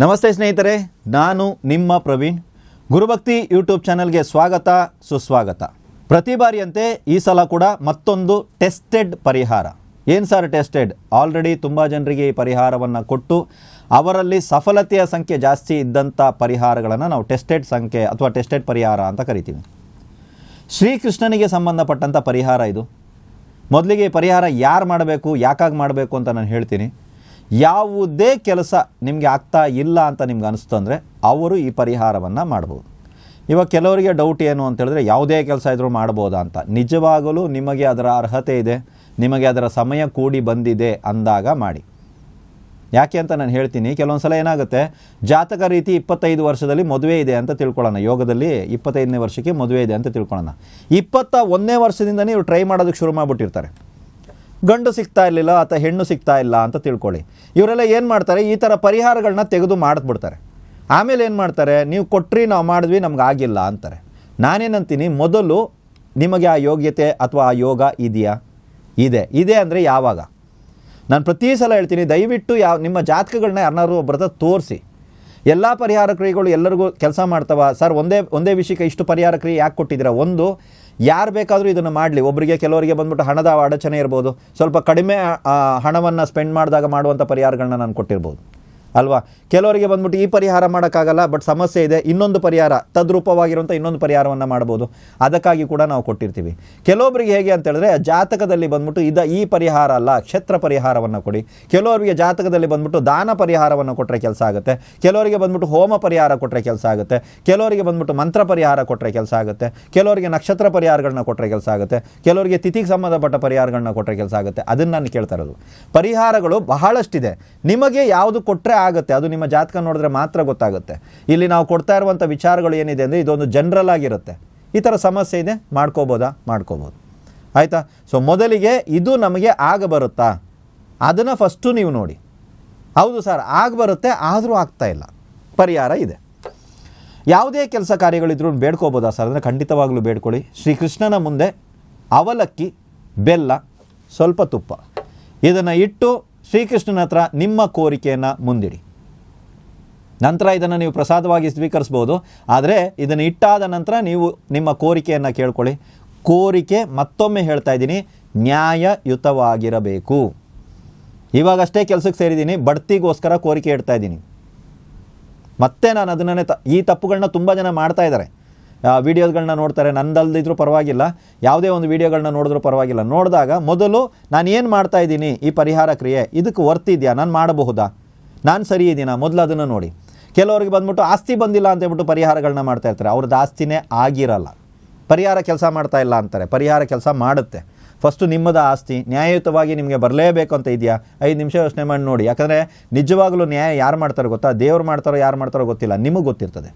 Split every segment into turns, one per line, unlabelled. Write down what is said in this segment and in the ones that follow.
ನಮಸ್ತೆ ಸ್ನೇಹಿತರೆ, ನಾನು ನಿಮ್ಮ ಪ್ರವೀಣ್. ಗುರುಭಕ್ತಿ ಯೂಟ್ಯೂಬ್ ಚಾನಲ್ಗೆ ಸ್ವಾಗತ, ಸುಸ್ವಾಗತ. ಪ್ರತಿ ಬಾರಿಯಂತೆ ಈ ಸಲ ಕೂಡ ಮತ್ತೊಂದು ಟೆಸ್ಟೆಡ್ ಪರಿಹಾರ. ಏನು ಸರ್ ಟೆಸ್ಟೆಡ್? ಆಲ್ರೆಡಿ ತುಂಬ ಜನರಿಗೆ ಈ ಪರಿಹಾರವನ್ನು ಕೊಟ್ಟು ಅವರಲ್ಲಿ ಸಫಲತೆಯ ಸಂಖ್ಯೆ ಜಾಸ್ತಿ ಇದ್ದಂಥ ಪರಿಹಾರಗಳನ್ನು ನಾವು ಟೆಸ್ಟೆಡ್ ಸಂಖ್ಯೆ ಅಥವಾ ಟೆಸ್ಟೆಡ್ ಪರಿಹಾರ ಅಂತ ಕರಿತೀವಿ. ಶ್ರೀಕೃಷ್ಣನಿಗೆ ಸಂಬಂಧಪಟ್ಟಂಥ ಪರಿಹಾರ ಇದು. ಮೊದಲಿಗೆ ಈ ಪರಿಹಾರ ಯಾರು ಮಾಡಬೇಕು, ಯಾಕಾಗಿ ಮಾಡಬೇಕು ಅಂತ ನಾನು ಹೇಳ್ತೀನಿ. ಯಾವುದೇ ಕೆಲಸ ನಿಮಗೆ ಆಗ್ತಾ ಇಲ್ಲ ಅಂತ ನಿಮ್ಗೆ ಅನಿಸ್ತು ಅಂದರೆ ಅವರು ಈ ಪರಿಹಾರವನ್ನು ಮಾಡ್ಬೋದು. ಇವಾಗ ಕೆಲವರಿಗೆ ಡೌಟ್ ಏನು ಅಂತ ಹೇಳಿದ್ರೆ, ಯಾವುದೇ ಕೆಲಸ ಇದ್ರೂ ಮಾಡ್ಬೋದಾ ಅಂತ. ನಿಜವಾಗಲೂ ನಿಮಗೆ ಅದರ ಅರ್ಹತೆ ಇದೆ, ನಿಮಗೆ ಅದರ ಸಮಯ ಕೂಡಿ ಬಂದಿದೆ ಅಂದಾಗ ಮಾಡಿ. ಯಾಕೆ ಅಂತ ನಾನು ಹೇಳ್ತೀನಿ. ಕೆಲವೊಂದು ಸಲ ಏನಾಗುತ್ತೆ, ಜಾತಕ ರೀತಿ 25 ವರ್ಷದಲ್ಲಿ ಮದುವೆ ಇದೆ ಅಂತ ತಿಳ್ಕೊಳ್ಳೋಣ. ಯೋಗದಲ್ಲಿ 25ನೇ ವರ್ಷಕ್ಕೆ ಮದುವೆ ಇದೆ ಅಂತ ತಿಳ್ಕೊಳ್ಳೋಣ. 21ನೇ ವರ್ಷದಿಂದನೇ ಇವ್ರು ಟ್ರೈ ಮಾಡೋದಕ್ಕೆ ಶುರು ಮಾಡಿಬಿಟ್ಟಿರ್ತಾರೆ. ಗಂಡು ಸಿಗ್ತಾ ಇರಲಿಲ್ಲ ಅಥವಾ ಹೆಣ್ಣು ಸಿಗ್ತಾ ಇಲ್ಲ ಅಂತ ತಿಳ್ಕೊಳ್ಳಿ. ಇವರೆಲ್ಲ ಏನು ಮಾಡ್ತಾರೆ, ಈ ಥರ ಪರಿಹಾರಗಳನ್ನ ತೆಗೆದು ಮಾಡಿಬಿಡ್ತಾರೆ. ಆಮೇಲೆ ಏನು ಮಾಡ್ತಾರೆ, ನೀವು ಕೊಟ್ರಿ ನಾವು ಮಾಡಿದ್ವಿ ನಮ್ಗೆ ಆಗಿಲ್ಲ ಅಂತಾರೆ. ನಾನೇನಂತೀನಿ, ಮೊದಲು ನಿಮಗೆ ಆ ಯೋಗ್ಯತೆ ಅಥವಾ ಆ ಯೋಗ ಇದೆಯಾ? ಇದೆ ಅಂದರೆ ಯಾವಾಗ? ನಾನು ಪ್ರತಿ ಸಲ ಹೇಳ್ತೀನಿ, ದಯವಿಟ್ಟು ನಿಮ್ಮ ಜಾತಕಗಳನ್ನ ಯಾರನ್ನಾರು ಒಬ್ಬರ ತೋರಿಸಿ. ಎಲ್ಲ ಪರಿಹಾರ ಕ್ರಿಯೆಗಳು ಎಲ್ಲರಿಗೂ ಕೆಲಸ ಮಾಡ್ತಾವ ಸರ್? ಒಂದೇ ವಿಷಯಕ್ಕೆ ಇಷ್ಟು ಪರಿಹಾರ ಕ್ರಿಯೆ ಯಾಕೆ ಕೊಟ್ಟಿದ್ದೀರಾ? ಒಂದು, ಯಾರು ಬೇಕಾದರೂ ಇದನ್ನು ಮಾಡಲಿ. ಒಬ್ಬರಿಗೆ ಕೆಲವರಿಗೆ ಬಂದ್ಬಿಟ್ಟು ಹಣದ ಅಡಚಣೆ ಇರ್ಬೋದು, ಸ್ವಲ್ಪ ಕಡಿಮೆ ಹಣವನ್ನು ಸ್ಪೆಂಡ್ ಮಾಡಿದಾಗ ಮಾಡುವಂಥ ಪರಿಹಾರಗಳನ್ನ ನಾನು ಕೊಟ್ಟಿರ್ಬೋದು ಅಲ್ವಾ. ಕೆಲವರಿಗೆ ಬಂದ್ಬಿಟ್ಟು ಈ ಪರಿಹಾರ ಮಾಡೋಕ್ಕಾಗಲ್ಲ, ಬಟ್ ಸಮಸ್ಯೆ ಇದೆ, ಇನ್ನೊಂದು ಪರಿಹಾರ ತದ್ರೂಪವಾಗಿರುವಂಥ ಇನ್ನೊಂದು ಪರಿಹಾರವನ್ನು ಮಾಡ್ಬೋದು. ಅದಕ್ಕಾಗಿ ಕೂಡ ನಾವು ಕೊಟ್ಟಿರ್ತೀವಿ. ಕೆಲವೊಬ್ಬರಿಗೆ ಹೇಗೆ ಅಂತ ಹೇಳಿದ್ರೆ, ಜಾತಕದಲ್ಲಿ ಬಂದ್ಬಿಟ್ಟು ಈ ಪರಿಹಾರ ಅಲ್ಲ, ಕ್ಷೇತ್ರ ಪರಿಹಾರವನ್ನು ಕೊಡಿ. ಕೆಲವರಿಗೆ ಜಾತಕದಲ್ಲಿ ಬಂದ್ಬಿಟ್ಟು ದಾನ ಪರಿಹಾರವನ್ನು ಕೊಟ್ಟರೆ ಕೆಲಸ ಆಗುತ್ತೆ. ಕೆಲವರಿಗೆ ಬಂದ್ಬಿಟ್ಟು ಹೋಮ ಪರಿಹಾರ ಕೊಟ್ಟರೆ ಕೆಲಸ ಆಗುತ್ತೆ. ಕೆಲವರಿಗೆ ಬಂದ್ಬಿಟ್ಟು ಮಂತ್ರ ಪರಿಹಾರ ಕೊಟ್ಟರೆ ಕೆಲಸ ಆಗುತ್ತೆ. ಕೆಲವರಿಗೆ ನಕ್ಷತ್ರ ಪರಿಹಾರಗಳನ್ನ ಕೊಟ್ಟರೆ ಕೆಲಸ ಆಗುತ್ತೆ. ಕೆಲವರಿಗೆ ತಿಥಿಗೆ ಸಂಬಂಧಪಟ್ಟ ಪರಿಹಾರಗಳನ್ನ ಕೊಟ್ಟರೆ ಕೆಲಸ ಆಗುತ್ತೆ. ಅದನ್ನು ನಾನು ಕೇಳ್ತಾ ಇರೋದು. ಪರಿಹಾರಗಳು ಬಹಳಷ್ಟಿದೆ. ನಿಮಗೆ ಯಾವುದು ಕೊಟ್ಟರೆ ಆಗುತ್ತೆ, ಅದು ನಿಮ್ಮ ಜಾತಕ ನೋಡಿದ್ರೆ ಮಾತ್ರ ಗೊತ್ತಾಗುತ್ತೆ. ಇಲ್ಲಿ ನಾವು ಕೊಡ್ತಾ ಇರುವಂಥ ವಿಚಾರಗಳು ಏನಿದೆ ಅಂದರೆ, ಇದೊಂದು ಜನರಲ್ ಆಗಿರುತ್ತೆ. ಈ ಥರ ಸಮಸ್ಯೆ ಇದೆ, ಮಾಡ್ಕೋಬೋದು. ಆಯಿತಾ? ಸೊ ಮೊದಲಿಗೆ ಇದು ನಮಗೆ ಬರುತ್ತಾ ಅದನ್ನು ಫಸ್ಟು ನೀವು ನೋಡಿ. ಹೌದು ಸರ್ ಬರುತ್ತೆ, ಆದರೂ ಆಗ್ತಾ ಇಲ್ಲ, ಪರಿಹಾರ ಇದೆ. ಯಾವುದೇ ಕೆಲಸ ಕಾರ್ಯಗಳಿದ್ರೂ ಬೇಡ್ಕೋಬೋದಾ ಸರ್ ಅಂದರೆ, ಖಂಡಿತವಾಗ್ಲೂ ಬೇಡ್ಕೊಳ್ಳಿ. ಶ್ರೀಕೃಷ್ಣನ ಮುಂದೆ ಅವಲಕ್ಕಿ, ಬೆಲ್ಲ, ಸ್ವಲ್ಪ ತುಪ್ಪ ಇದನ್ನು ಇಟ್ಟು ಶ್ರೀಕೃಷ್ಣನ ಹತ್ರ ನಿಮ್ಮ ಕೋರಿಕೆಯನ್ನು ಮುಂದಿಡಿ. ನಂತರ ಇದನ್ನು ನೀವು ಪ್ರಸಾದವಾಗಿ ಸ್ವೀಕರಿಸ್ಬೋದು. ಆದರೆ ಇದನ್ನು ಇಟ್ಟಾದ ನಂತರ ನೀವು ನಿಮ್ಮ ಕೋರಿಕೆಯನ್ನು ಕೇಳ್ಕೊಳ್ಳಿ. ಕೋರಿಕೆ ಮತ್ತೊಮ್ಮೆ ಹೇಳ್ತಾ ಇದ್ದೀನಿ, ನ್ಯಾಯಯುತವಾಗಿರಬೇಕು. ಇವಾಗಷ್ಟೇ ಕೆಲಸಕ್ಕೆ ಸೇರಿದ್ದೀನಿ, ಬಡ್ತಿಗೋಸ್ಕರ ಕೋರಿಕೆ ಇಡ್ತಾ ಇದ್ದೀನಿ. ಮತ್ತೆ ನಾನು ಅದನ್ನೇ ಈ ತಪ್ಪುಗಳನ್ನ ತುಂಬ ಜನ ಮಾಡ್ತಾ ಇದ್ದಾರೆ. ವೀಡಿಯೋಗಳನ್ನ ನೋಡ್ತಾರೆ, ನಂದಲ್ದಿದ್ರೂ ಪರವಾಗಿಲ್ಲ, ಯಾವುದೇ ಒಂದು ವೀಡಿಯೋಗಳನ್ನ ನೋಡಿದ್ರೂ ಪರವಾಗಿಲ್ಲ. ನೋಡಿದಾಗ ಮೊದಲು ನಾನು ಏನು ಮಾಡ್ತಾ ಇದ್ದೀನಿ, ಈ ಪರಿಹಾರ ಕ್ರಿಯೆ ಇದಕ್ಕೆ ವರ್ತಿದೆಯಾ, ನಾನು ಮಾಡಬಹುದಾ, ನಾನು ಸರಿ ಇದ್ದೀನಾ, ಮೊದಲು ಅದನ್ನು ನೋಡಿ. ಕೆಲವರಿಗೆ ಬಂದ್ಬಿಟ್ಟು ಆಸ್ತಿ ಬಂದಿಲ್ಲ ಅಂತ ಹೇಳ್ಬಿಟ್ಟು ಪರಿಹಾರಗಳನ್ನ ಮಾಡ್ತಾ ಇರ್ತಾರೆ. ಅವ್ರದ್ದು ಆಸ್ತಿನೇ ಆಗಿರಲ್ಲ, ಪರಿಹಾರ ಕೆಲಸ ಮಾಡ್ತಾ ಇಲ್ಲ ಅಂತಾರೆ. ಪರಿಹಾರ ಕೆಲಸ ಮಾಡುತ್ತೆ. ಫಸ್ಟು ನಿಮ್ಮದ ಆಸ್ತಿ ನ್ಯಾಯಯುತವಾಗಿ ನಿಮಗೆ ಬರಲೇಬೇಕು ಅಂತ ಇದೆಯಾ? 5 ನಿಮಿಷ ಯೋಚನೆ ಮಾಡಿ ನೋಡಿ. ಯಾಕಂದರೆ ನಿಜವಾಗಲೂ ನ್ಯಾಯ ಯಾರು ಮಾಡ್ತಾರೋ ಗೊತ್ತಾ? ದೇವ್ರು ಮಾಡ್ತಾರೋ ಯಾರು ಮಾಡ್ತಾರೋ ಗೊತ್ತಿಲ್ಲ, ನಿಮಗೆ ಗೊತ್ತಿರ್ತದೆ.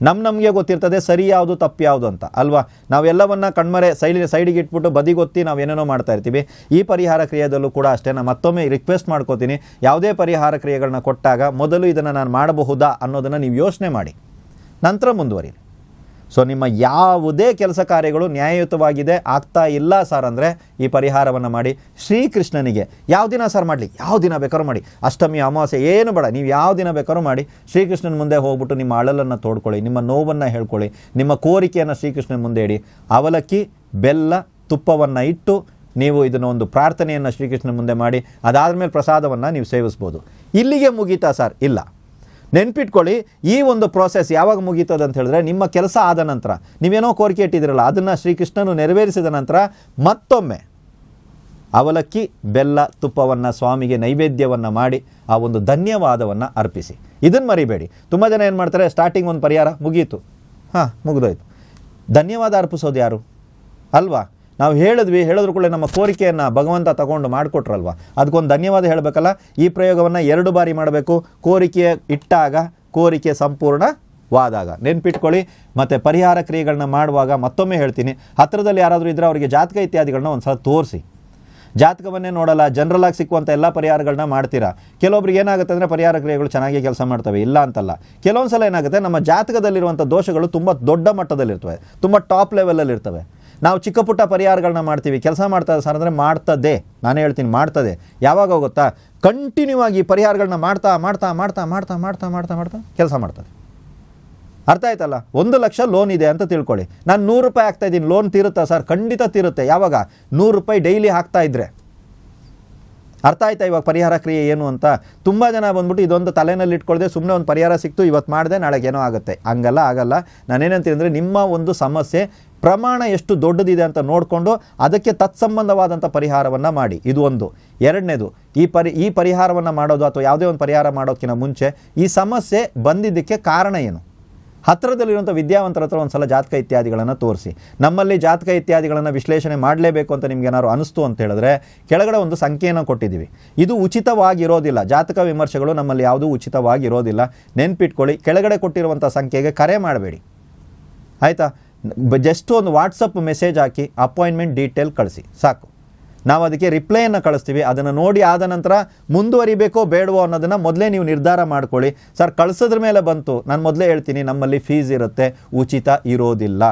ನಮಗೆ ಗೊತ್ತಿರ್ತದೆ ಸರಿ ಯಾವುದು ತಪ್ಪು ಯಾವುದು ಅಂತ ಅಲ್ವಾ. ನಾವೆಲ್ಲವನ್ನು ಕಣ್ಮರೆ ಸೈಡಿಗೆ ಇಟ್ಬಿಟ್ಟು ಬದಿಗೊತ್ತಿ ನಾವು ಏನೇನೋ ಮಾಡ್ತಾ ಇರ್ತೀವಿ. ಈ ಪರಿಹಾರ ಕ್ರಿಯೆದಲ್ಲೂ ಕೂಡ ಅಷ್ಟೇ. ನಾನು ಮತ್ತೊಮ್ಮೆ ರಿಕ್ವೆಸ್ಟ್ ಮಾಡ್ಕೋತೀನಿ, ಯಾವುದೇ ಪರಿಹಾರ ಕ್ರಿಯೆಗಳನ್ನ ಕೊಟ್ಟಾಗ ಮೊದಲು ಇದನ್ನು ನಾನು ಮಾಡಬಹುದಾ ಅನ್ನೋದನ್ನು ನೀವು ಯೋಚನೆ ಮಾಡಿ, ನಂತರ ಮುಂದುವರಿ. ಸೊ ನಿಮ್ಮ ಯಾವುದೇ ಕೆಲಸ ಕಾರ್ಯಗಳು ನ್ಯಾಯಯುತವಾಗಿದೆ, ಆಗ್ತಾ ಇಲ್ಲ ಸರ್ ಅಂದರೆ ಈ ಪರಿಹಾರವನ್ನು ಮಾಡಿ. ಶ್ರೀಕೃಷ್ಣನಿಗೆ ಯಾವ ದಿನ ಸರ್ ಮಾಡಲಿ? ಯಾವ ದಿನ ಬೇಕಾದ್ರೂ ಮಾಡಿ. ಅಷ್ಟಮಿ, ಅಮಾವಾಸ್ಯೆ ಏನು ಬೇಡ, ನೀವು ಯಾವ ದಿನ ಬೇಕಾದ್ರೂ ಮಾಡಿ. ಶ್ರೀಕೃಷ್ಣನ ಮುಂದೆ ಹೋಗ್ಬಿಟ್ಟು ನಿಮ್ಮ ಅಳಲನ್ನು ತೋಡ್ಕೊಳ್ಳಿ, ನಿಮ್ಮ ನೋವನ್ನು ಹೇಳ್ಕೊಳ್ಳಿ, ನಿಮ್ಮ ಕೋರಿಕೆಯನ್ನು ಶ್ರೀಕೃಷ್ಣನ ಮುಂದೆ ಇಡಿ. ಅವಲಕ್ಕಿ, ಬೆಲ್ಲ, ತುಪ್ಪವನ್ನು ಇಟ್ಟು ನೀವು ಇದನ್ನು ಒಂದು ಪ್ರಾರ್ಥನೆಯನ್ನು ಶ್ರೀಕೃಷ್ಣನ ಮುಂದೆ ಮಾಡಿ. ಅದಾದಮೇಲೆ ಪ್ರಸಾದವನ್ನು ನೀವು ಸೇವಿಸ್ಬೋದು. ಇಲ್ಲಿಗೆ ಮುಗೀತಾ ಸರ್? ಇಲ್ಲ. ನೆನ್ಪಿಟ್ಕೊಳ್ಳಿ, ಈ ಒಂದು ಪ್ರೋಸೆಸ್ ಯಾವಾಗ ಮುಗೀತದೆ ಅಂತ ಹೇಳಿದ್ರೆ, ನಿಮ್ಮ ಕೆಲಸ ಆದ ನಂತರ, ನೀವೇನೋ ಕೋರಿಕೆ ಇಟ್ಟಿದ್ದೀರಲ್ಲ ಅದನ್ನು ಶ್ರೀಕೃಷ್ಣನು ನೆರವೇರಿಸಿದ ನಂತರ ಮತ್ತೊಮ್ಮೆ ಅವಲಕ್ಕಿ, ಬೆಲ್ಲ, ತುಪ್ಪವನ್ನು ಸ್ವಾಮಿಗೆ ನೈವೇದ್ಯವನ್ನು ಮಾಡಿ ಆ ಒಂದು ಧನ್ಯವಾದವನ್ನು ಅರ್ಪಿಸಿ. ಇದನ್ನು ಮರಿಬೇಡಿ. ತುಂಬ ಜನ ಏನು ಮಾಡ್ತಾರೆ, ಸ್ಟಾರ್ಟಿಂಗ್ ಒಂದು ಪರಿಹಾರ ಮುಗೀತು, ಮುಗಿದೋಯ್ತು. ಧನ್ಯವಾದ ಅರ್ಪಿಸೋದು ಯಾರು ಅಲ್ವಾ? ನಾವು ಹೇಳಿದ್ರು ಕೂಡ ನಮ್ಮ ಕೋರಿಕೆಯನ್ನು ಭಗವಂತ ತಗೊಂಡು ಮಾಡಿಕೊಟ್ರಲ್ವ, ಅದಕ್ಕೊಂದು ಧನ್ಯವಾದ ಹೇಳಬೇಕಲ್ಲ. ಈ ಪ್ರಯೋಗವನ್ನು 2 ಬಾರಿ ಮಾಡಬೇಕು. ಕೋರಿಕೆ ಇಟ್ಟಾಗ, ಕೋರಿಕೆ ಸಂಪೂರ್ಣವಾದಾಗ. ನೆನ್ಪಿಟ್ಕೊಳ್ಳಿ. ಮತ್ತು ಪರಿಹಾರ ಕ್ರಿಯೆಗಳನ್ನ ಮಾಡುವಾಗ ಮತ್ತೊಮ್ಮೆ ಹೇಳ್ತೀನಿ, ಹತ್ತಿರದಲ್ಲಿ ಯಾರಾದರೂ ಇದ್ದರೆ ಅವರಿಗೆ ಜಾತಕ ಇತ್ಯಾದಿಗಳನ್ನ ಒಂದು ಸಲ ತೋರಿಸಿ. ಜಾತಕವನ್ನೇ ನೋಡಲ್ಲ, ಜನರಲಾಗಿ ಸಿಕ್ಕುವಂಥ ಎಲ್ಲ ಪರಿಹಾರಗಳನ್ನ ಮಾಡ್ತೀರಾ. ಕೆಲವೊಬ್ರಿಗೆ ಏನಾಗುತ್ತೆ ಅಂದರೆ, ಪರಿಹಾರ ಕ್ರಿಯೆಗಳು ಚೆನ್ನಾಗಿ ಕೆಲಸ ಮಾಡ್ತವೆ, ಇಲ್ಲ ಅಂತಲ್ಲ. ಕೆಲವೊಂದು ಸಲ ಏನಾಗುತ್ತೆ, ನಮ್ಮ ಜಾತಕದಲ್ಲಿರುವಂಥ ದೋಷಗಳು ತುಂಬ ದೊಡ್ಡ ಮಟ್ಟದಲ್ಲಿರ್ತವೆ, ತುಂಬ ಟಾಪ್ ಲೆವೆಲಲ್ಲಿರ್ತವೆ. ನಾವು ಚಿಕ್ಕ ಪುಟ್ಟ ಪರಿಹಾರಗಳನ್ನ ಮಾಡ್ತೀವಿ, ಕೆಲಸ ಮಾಡ್ತದೆ ಸರ್ ಅಂದರೆ ಮಾಡ್ತದೆ, ನಾನೇ ಹೇಳ್ತೀನಿ ಮಾಡ್ತದೆ. ಯಾವಾಗ ಗೊತ್ತಾ, ಕಂಟಿನ್ಯೂ ಆಗಿ ಪರಿಹಾರಗಳನ್ನ ಮಾಡ್ತಾ ಮಾಡ್ತಾ ಮಾಡ್ತಾ ಮಾಡ್ತಾ ಮಾಡ್ತಾ ಮಾಡ್ತಾ ಮಾಡ್ತಾ ಕೆಲಸ ಮಾಡ್ತದೆ. ಅರ್ಥ ಆಯ್ತಲ್ಲ? 1 ಲಕ್ಷ ಲೋನ್ ಇದೆ ಅಂತ ತಿಳ್ಕೊಳ್ಳಿ, ನಾನು 100 ರೂಪಾಯಿ ಹಾಕ್ತಾ ಇದ್ದೀನಿ, ಲೋನ್ ತೀರುತ್ತಾ ಸರ್? ಖಂಡಿತ ತೀರುತ್ತೆ. ಯಾವಾಗ? 100 ರೂಪಾಯಿ ಡೈಲಿ ಹಾಕ್ತಾ ಇದ್ರೆ. ಅರ್ಥ ಆಯ್ತಾ ಇವಾಗ ಪರಿಹಾರ ಕ್ರಿಯೆ ಏನು ಅಂತ? ತುಂಬ ಜನ ಬಂದ್ಬಿಟ್ಟು ಇದೊಂದು ತಲೆನಲ್ಲಿ ಇಟ್ಕೊಳ್ದೆ ಸುಮ್ಮನೆ ಒಂದು ಪರಿಹಾರ ಸಿಕ್ತು, ಇವತ್ತು ಮಾಡಿದೆ ನಾಳೆಗೆ ಏನೋ ಆಗುತ್ತೆ, ಹಂಗಲ್ಲ ಆಗಲ್ಲ. ನಾನೇನಂತೀನಿ ಅಂದರೆ, ನಿಮ್ಮ ಒಂದು ಸಮಸ್ಯೆ ಪ್ರಮಾಣ ಎಷ್ಟು ದೊಡ್ಡದಿದೆ ಅಂತ ನೋಡಿಕೊಂಡು ಅದಕ್ಕೆ ತತ್ಸಂಬಂಧವಾದಂಥ ಪರಿಹಾರವನ್ನು ಮಾಡಿ. ಇದು ಒಂದು. ಎರಡನೇದು, ಈ ಪರಿಹಾರವನ್ನು ಮಾಡೋದು ಅಥವಾ ಯಾವುದೇ ಒಂದು ಪರಿಹಾರ ಮಾಡೋಕ್ಕಿಂತ ಮುಂಚೆ ಈ ಸಮಸ್ಯೆ ಬಂದಿದ್ದಕ್ಕೆ ಕಾರಣ ಏನು? ಹತ್ತಿರದಲ್ಲಿರುವಂಥ ವಿದ್ಯಾವಂತರ ಹತ್ರ ಒಂದು ಸಲ ಜಾತಕ ಇತ್ಯಾದಿಗಳನ್ನು ತೋರಿಸಿ. ನಮ್ಮಲ್ಲಿ ಜಾತಕ ಇತ್ಯಾದಿಗಳನ್ನು ವಿಶ್ಲೇಷಣೆ ಮಾಡಲೇಬೇಕು ಅಂತ ನಿಮ್ಗೆ ಏನಾದ್ರು ಅನಿಸ್ತು ಅಂತ ಹೇಳಿದ್ರೆ ಕೆಳಗಡೆ ಒಂದು ಸಂಖ್ಯೆಯನ್ನು ಕೊಟ್ಟಿದ್ದೀವಿ. ಇದು ಉಚಿತವಾಗಿರೋದಿಲ್ಲ. ಜಾತಕ ವಿಮರ್ಶೆಗಳು ನಮ್ಮಲ್ಲಿ ಯಾವುದೂ ಉಚಿತವಾಗಿರೋದಿಲ್ಲ, ನೆನ್ಪಿಟ್ಕೊಳ್ಳಿ. ಕೆಳಗಡೆ ಕೊಟ್ಟಿರುವಂಥ ಸಂಖ್ಯೆಗೆ ಕರೆ ಮಾಡಬೇಡಿ, ಆಯಿತಾ? ಜಸ್ಟ್ ಒಂದು ವಾಟ್ಸಪ್ ಮೆಸೇಜ್ ಹಾಕಿ ಅಪಾಯಿಂಟ್ಮೆಂಟ್ ಡೀಟೇಲ್ ಕಳಿಸಿ ಸಾಕು. ನಾವು ಅದಕ್ಕೆ ರಿಪ್ಲೈಯನ್ನು ಕಳಿಸ್ತೀವಿ. ಅದನ್ನು ನೋಡಿ ಆದ ನಂತರ ಮುಂದುವರಿಬೇಕೋ ಬೇಡವೋ ಅನ್ನೋದನ್ನು ಮೊದಲೇ ನೀವು ನಿರ್ಧಾರ ಮಾಡ್ಕೊಳ್ಳಿ. ಸರ್ ಕಳಿಸೋದ್ರ ಮೇಲೆ ಬಂತು, ನಾನು ಮೊದಲೇ ಹೇಳ್ತೀನಿ ನಮ್ಮಲ್ಲಿ ಫೀಸ್ ಇರುತ್ತೆ, ಉಚಿತ ಇರೋದಿಲ್ಲ.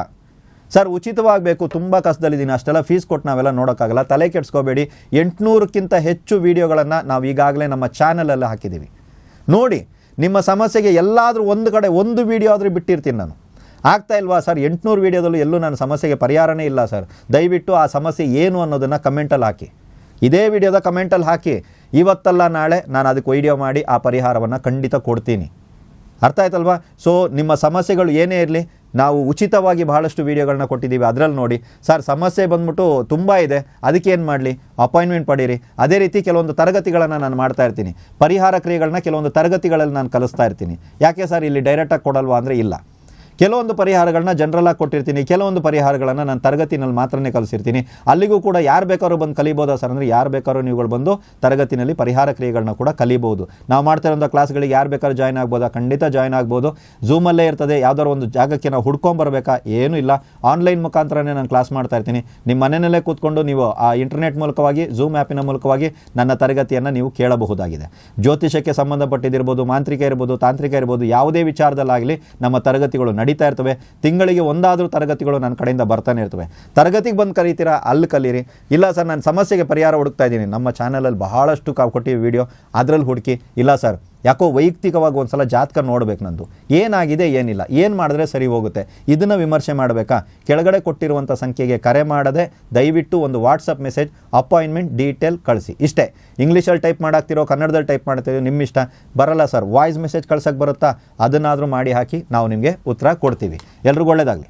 ಸರ್ ಉಚಿತವಾಗಬೇಕು, ತುಂಬ ಕಷ್ಟದಲ್ಲಿದ್ದೀನಿ, ಅಷ್ಟೆಲ್ಲ ಫೀಸ್ ಕೊಟ್ಟು ನಾವೆಲ್ಲ ನೋಡೋಕ್ಕಾಗಲ್ಲ, ತಲೆ ಕೆಡಿಸ್ಕೋಬೇಡಿ. 800ಕ್ಕಿಂತ ಹೆಚ್ಚು ವೀಡಿಯೋಗಳನ್ನು ನಾವು ಈಗಾಗಲೇ ನಮ್ಮ ಚಾನಲಲ್ಲಿ ಹಾಕಿದ್ದೀವಿ. ನೋಡಿ, ನಿಮ್ಮ ಸಮಸ್ಯೆಗೆ ಎಲ್ಲಾದರೂ ಒಂದು ಕಡೆ ಒಂದು ವೀಡಿಯೋ ಆದರೂ ಬಿಟ್ಟಿರ್ತೀನಿ ನಾನು. ಆಗ್ತಾ ಇಲ್ವಾ ಸರ್? 800 ವೀಡಿಯೋದಲ್ಲೂ ಎಲ್ಲೂ ನನ್ನ ಸಮಸ್ಯೆಗೆ ಪರಿಹಾರನೇ ಇಲ್ಲ ಸರ್. ದಯವಿಟ್ಟು ಆ ಸಮಸ್ಯೆ ಏನು ಅನ್ನೋದನ್ನು ಕಮೆಂಟಲ್ಲಿ ಹಾಕಿ, ಇದೇ ವಿಡಿಯೋದ ಕಮೆಂಟಲ್ಲಿ ಹಾಕಿ. ಇವತ್ತಲ್ಲ ನಾಳೆ ನಾನು ಅದಕ್ಕೆ ವೀಡಿಯೋ ಮಾಡಿ ಆ ಪರಿಹಾರವನ್ನು ಖಂಡಿತ ಕೊಡ್ತೀನಿ. ಅರ್ಥ ಆಯ್ತಲ್ವಾ? ಸೊ ನಿಮ್ಮ ಸಮಸ್ಯೆಗಳು ಏನೇ ಇರಲಿ, ನಾವು ಉಚಿತವಾಗಿ ಬಹಳಷ್ಟು ವೀಡಿಯೋಗಳನ್ನ ಕೊಟ್ಟಿದ್ದೀವಿ, ಅದರಲ್ಲಿ ನೋಡಿ. ಸರ್ ಸಮಸ್ಯೆ ಬಂದ್ಬಿಟ್ಟು ತುಂಬ ಇದೆ, ಅದಕ್ಕೆ ಏನು ಮಾಡಲಿ? ಅಪಾಯಿಂಟ್ಮೆಂಟ್ ಪಡೀರಿ. ಅದೇ ರೀತಿ ಕೆಲವೊಂದು ತರಗತಿಗಳನ್ನು ನಾನು ಮಾಡ್ತಾ ಇರ್ತೀನಿ, ಪರಿಹಾರ ಕ್ರಿಯೆಗಳನ್ನ ಕೆಲವೊಂದು ತರಗತಿಗಳಲ್ಲಿ ನಾನು ಕಲಿಸ್ತಾ ಇರ್ತೀನಿ. ಯಾಕೆ ಸರ್ ಇಲ್ಲಿ ಡೈರೆಕ್ಟಾಗಿ ಕೊಡಲ್ವಾ ಅಂದರೆ, ಇಲ್ಲ, ಕೆಲವೊಂದು ಪರಿಹಾರಗಳನ್ನ ಜನರಲಾಗಿ ಕೊಟ್ಟಿರ್ತೀನಿ, ಕೆಲವೊಂದು ಪರಿಹಾರಗಳನ್ನು ನಾನು ತರಗತಿನಲ್ಲಿ ಮಾತ್ರನೇ ಕಲಿಸಿರ್ತೀನಿ. ಅಲ್ಲಿಗೂ ಕೂಡ ಯಾರು ಬೇಕಾದ್ರೂ ಬಂದು ಕಲಿಬೋದಾ ಸರ್ ಅಂದರೆ, ಯಾರು ಬೇಕಾದ್ರೂ ನೀವುಗಳು ಬಂದು ತರಗತಿನಲ್ಲಿ ಪರಿಹಾರ ಕ್ರಿಯೆಗಳನ್ನ ಕೂಡ ಕಲಿಬೋದು. ನಾವು ಮಾಡ್ತಾ ಇರೋಂಥ ಕ್ಲಾಸ್ಗಳಿಗೆ ಯಾರು ಬೇಕಾದ್ರೂ ಜಾಯ್ನ್ ಆಗ್ಬೋದಾ? ಖಂಡಿತ ಜಾಯ್ನ್ ಆಗ್ಬೋದು. ಝೂಮಲ್ಲೇ ಇರ್ತದೆ, ಯಾವ್ದಾದ್ರು ಒಂದು ಜಾಗಕ್ಕೆ ನಾವು ಹುಡ್ಕೊಂಬರ್ಬೇಕಾ? ಏನೂ ಇಲ್ಲ, ಆನ್ಲೈನ್ ಮುಖಾಂತರನೇ ನಾನು ಕ್ಲಾಸ್ ಮಾಡ್ತಾ ಇರ್ತೀನಿ. ನಿಮ್ಮ ಮನೆಯಲ್ಲೇ ಕೂತ್ಕೊಂಡು ನೀವು ಆ ಇಂಟರ್ನೆಟ್ ಮೂಲಕವಾಗಿ, ಝೂಮ್ ಆ್ಯಪಿನ ಮೂಲಕವಾಗಿ ನನ್ನ ತರಗತಿಯನ್ನು ನೀವು ಕೇಳಬಹುದಾಗಿದೆ. ಜ್ಯೋತಿಷಕ್ಕೆ ಸಂಬಂಧಪಟ್ಟಿದ್ದಿರ್ಬೋದು, ಮಾಂತ್ರಿಕ ಇರ್ಬೋದು, ತಾಂತ್ರಿಕ ಇರ್ಬೋದು, ಯಾವುದೇ ವಿಚಾರದಲ್ಲಾಗಲಿ ನಮ್ಮ ತರಗತಿಗಳು ನಡೀತಾ ಇರ್ತವೆ. ತಿಂಗಳಿಗೆ ಒಂದಾದರೂ ತರಗತಿಗಳು ನನ್ನ ಕಡೆಯಿಂದ ಬರ್ತಾನೆ ಇರ್ತವೆ. ತರಗತಿಗೆ ಬಂದು ಕರೀತೀರಾ, ಅಲ್ಲಿ ಕಲೀರಿ. ಇಲ್ಲ ಸರ್ ನಾನು ಸಮಸ್ಯೆಗೆ ಪರಿಹಾರ ಹುಡುಕ್ತಾ ಇದ್ದೀನಿ, ನಮ್ಮ ಚಾನಲಲ್ಲಿ ಬಹಳಷ್ಟು ಕೊಟ್ಟಿವಿ ವಿಡಿಯೋ, ಅದರಲ್ಲಿ ಹುಡುಕಿ. ಇಲ್ಲ ಸರ್ ಯಾಕೋ ವೈಯಕ್ತಿಕವಾಗಿ ಒಂದು ಸಲ ಜಾತಕ ನೋಡ್ಬೇಕು, ನಂದು ಏನಾಗಿದೆ ಏನಿಲ್ಲ, ಏನು ಮಾಡಿದ್ರೆ ಸರಿ ಹೋಗುತ್ತೆ, ಇದನ್ನು ವಿಮರ್ಶೆ ಮಾಡಬೇಕಾ? ಕೆಳಗಡೆ ಕೊಟ್ಟಿರುವಂಥ ಸಂಖ್ಯೆಗೆ ಕರೆ ಮಾಡದೆ ದಯವಿಟ್ಟು ಒಂದು ವಾಟ್ಸಪ್ ಮೆಸೇಜ್ ಅಪಾಯಿಂಟ್ಮೆಂಟ್ ಡೀಟೇಲ್ ಕಳಿಸಿ. ಇಷ್ಟೇ. ಇಂಗ್ಲೀಷಲ್ಲಿ ಟೈಪ್ ಮಾಡಾಕ್ತಿರೋ, ಕನ್ನಡದಲ್ಲಿ ಟೈಪ್ ಮಾಡ್ತಿರೋ, ನಿಮ್ಮ ಇಷ್ಟ. ಬರಲ್ಲ ಸರ್ ವಾಯ್ಸ್ ಮೆಸೇಜ್ ಕಳ್ಸೋಕ್ಕೆ ಬರುತ್ತಾ? ಅದನ್ನಾದರೂ ಮಾಡಿ ಹಾಕಿ, ನಾವು ನಿಮಗೆ ಉತ್ತರ ಕೊಡ್ತೀವಿ. ಎಲ್ರಿಗೂ ಒಳ್ಳೆಯದಾಗಲಿ.